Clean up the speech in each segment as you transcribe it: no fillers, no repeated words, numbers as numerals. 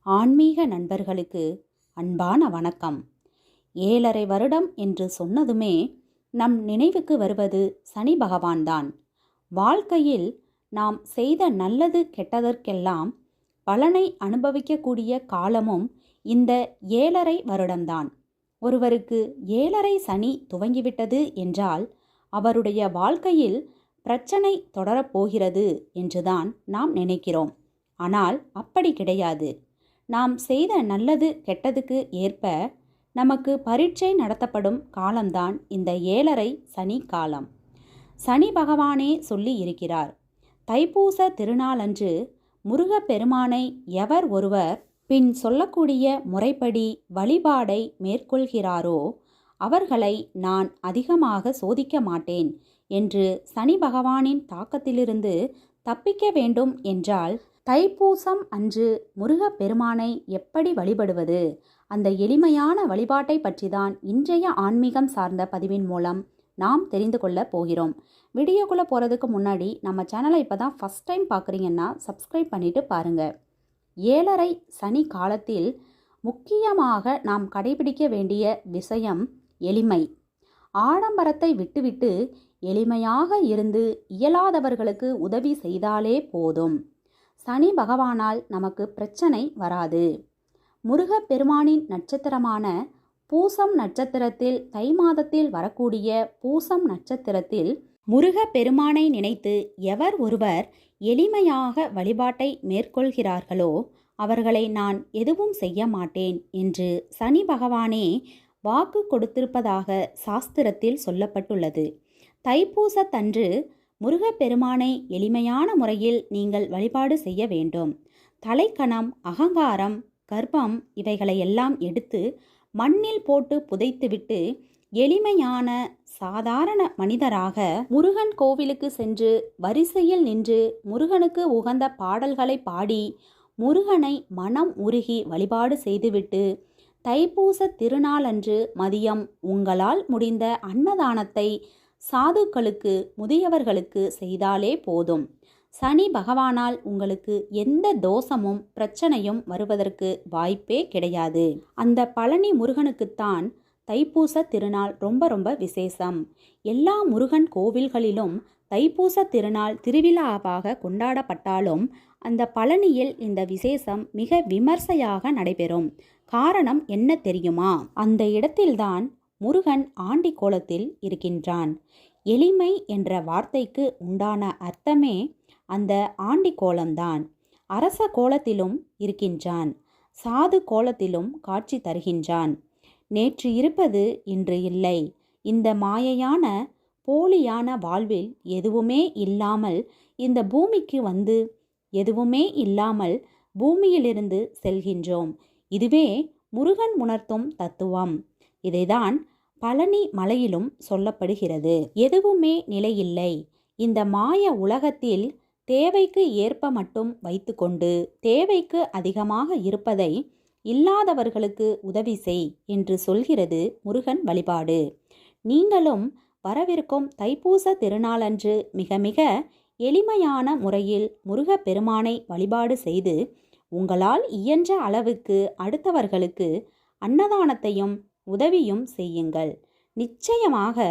ஆன்மீக நண்பர்களுக்கு அன்பான வணக்கம். 7.5 வருடம் என்று சொன்னதுமே நம் நினைவுக்கு வருவது சனி பகவான்தான். வாழ்க்கையில் நாம் செய்த நல்லது கெட்டதற்கெல்லாம் பலனை அனுபவிக்கக்கூடிய காலமும் இந்த 7.5 வருடம்தான். ஒருவருக்கு 7.5 சனி துவங்கிவிட்டது என்றால் அவருடைய வாழ்க்கையில் பிரச்சனை தொடரப்போகிறது என்றுதான் நாம் நினைக்கிறோம். ஆனால் அப்படி கிடையாது. நாம் செய்த நல்லது கெட்டதுக்கு ஏற்ப நமக்கு பரீட்சை நடத்தப்படும் காலம்தான் இந்த 7.5 சனி காலம். சனி பகவானே சொல்லி இருக்கிறார், தைப்பூச திருநாளன்று முருகப்பெருமானை எவர் ஒருவர் பின் சொல்லக்கூடிய முறைப்படி வழிபாடை மேற்கொள்கிறாரோ அவர்களை நான் அதிகமாக சோதிக்க மாட்டேன் என்று சனி பகவானின் தாக்கத்திலிருந்து தப்பிக்க வேண்டும் என்றால் தைப்பூசம் அன்று முருகப்பெருமானை எப்படி வழிபடுவது, அந்த எளிமையான வழிபாட்டை பற்றிதான் இன்றைய ஆன்மீகம் சார்ந்த பதிவின் மூலம் நாம் தெரிந்து கொள்ள போகிறோம். வீடியோக்குள்ளே போகிறதுக்கு முன்னாடி நம்ம சேனலை இப்போ தான் ஃபஸ்ட் டைம் பார்க்குறீங்கன்னா சப்ஸ்கிரைப் பண்ணிவிட்டு பாருங்கள். 7.5 சனி காலத்தில் முக்கியமாக நாம் கடைபிடிக்க வேண்டிய விஷயம் எளிமை. ஆடம்பரத்தை விட்டுவிட்டு எளிமையாக இருந்து இயலாதவர்களுக்கு உதவி செய்தாலே போதும். சனி பகவானால் நமக்கு பிரச்சனை வராது. முருகப்பெருமானின் நட்சத்திரமான பூசம் நட்சத்திரத்தில் தை மாதத்தில் வரக்கூடிய பூசம் நட்சத்திரத்தில் முருகப்பெருமானை நினைத்து எவர் ஒருவர் எளிமையாக வழிபாட்டை மேற்கொள்கிறார்களோ அவர்களை நான் எதுவும் செய்ய மாட்டேன் என்று சனி பகவானே வாக்கு கொடுத்திருப்பதாக சாஸ்திரத்தில் சொல்லப்பட்டுள்ளது. தைப்பூசத்தன்று முருகப்பெருமானை எளிமையான முறையில் நீங்கள் வழிபாடு செய்ய வேண்டும். தலைக்கணம், அகங்காரம், கர்ப்பம் இவைகளையெல்லாம் எடுத்து மண்ணில் போட்டு புதைத்துவிட்டு எளிமையான சாதாரண மனிதராக முருகன் கோவிலுக்கு சென்று வரிசையில் நின்று முருகனுக்கு உகந்த பாடல்களை பாடி முருகனை மனம் உருகி வழிபாடு செய்துவிட்டு தைப்பூச திருநாளன்று மதியம் உங்களால் முடிந்த அன்னதானத்தை சாதுக்களுக்கு, முதியவர்களுக்கு செய்தாலே போதும். சனி பகவானால் உங்களுக்கு எந்த தோஷமும் பிரச்சனையும் வருவதற்கு வாய்ப்பே கிடையாது. அந்த பழனி முருகனுக்குத்தான் தைப்பூச திருநாள் ரொம்ப விசேஷம். எல்லா முருகன் கோவில்களிலும் தைப்பூச திருநாள் திருவிழாவாக கொண்டாடப்பட்டாலும் அந்த பழனியில் இந்த விசேஷம் மிக விமர்சையாக நடைபெறும். காரணம் என்ன தெரியுமா? அந்த இடத்தில்தான் முருகன் ஆண்டி கோலத்தில் இருக்கின்றான். எளிமை என்ற வார்த்தைக்கு உண்டான அர்த்தமே அந்த ஆண்டி கோலம்தான். அரச கோலத்திலும் இருக்கின்றான், சாது கோலத்திலும் காட்சி தருகின்றான். நேற்று இருப்பது இன்று இல்லை. இந்த மாயையான போலியான வாழ்வில் எதுவுமே இல்லாமல் இந்த பூமிக்கு வந்து எதுவுமே இல்லாமல் பூமியிலிருந்து செல்கின்றோம். இதுவே முருகன் உணர்த்தும் தத்துவம். இதைதான் பழனி மலையிலும் சொல்லப்படுகிறது. எதுவுமே நிலையில்லை. இந்த மாய உலகத்தில் தேவைக்கு ஏற்ப மட்டும் வைத்துக்கொண்டு தேவைக்கு அதிகமாக இருப்பதை இல்லாதவர்களுக்கு உதவி செய் என்று சொல்கிறது முருகன் வழிபாடு. நீங்களும் வரவிருக்கும் தைப்பூச திருநாளன்று மிக மிக எளிமையான முறையில் முருகப்பெருமானை வழிபாடு செய்து உங்களால் இயன்ற அளவுக்கு அடுத்தவர்களுக்கு அன்னதானத்தையும் உதவியும் செய்யுங்கள். நிச்சயமாக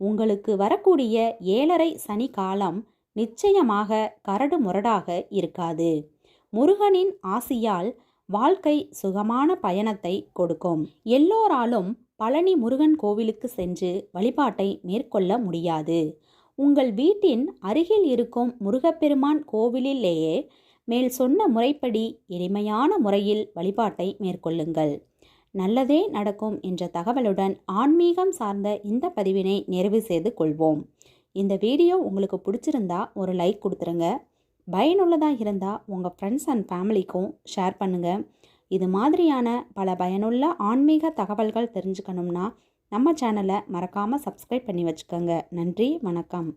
உங்களுக்கு வரக்கூடிய 7.5 சனி காலம் நிச்சயமாக கரடு முரடாக இருக்காது. முருகனின் ஆசியால் வாழ்க்கை சுகமான பயணத்தை கொடுக்கும். எல்லோராலும் பழனி முருகன் கோவிலுக்கு சென்று வழிபாட்டை மேற்கொள்ள முடியாது. உங்கள் வீட்டின் அருகில் இருக்கும் முருகப்பெருமான் கோவிலிலேயே மேல் சொன்ன முறைப்படி எளிமையான முறையில் வழிபாட்டை மேற்கொள்ளுங்கள். நல்லதே நடக்கும் என்ற தகவலுடன் ஆன்மீகம் சார்ந்த இந்த பதிவினை நிறைவு செய்து கொள்வோம். இந்த வீடியோ உங்களுக்கு பிடிச்சிருந்தா ஒரு லைக் கொடுத்துருங்க. பயனுள்ளதாக இருந்தால் உங்கள் ஃப்ரெண்ட்ஸ் அண்ட் ஃபேமிலிக்கும் ஷேர் பண்ணுங்கள். இது மாதிரியான பல பயனுள்ள ஆன்மீக தகவல்கள் தெரிஞ்சுக்கணும்னா நம்ம சேனலை மறக்காமல் சப்ஸ்கிரைப் பண்ணி வச்சுக்கோங்க. நன்றி, வணக்கம்.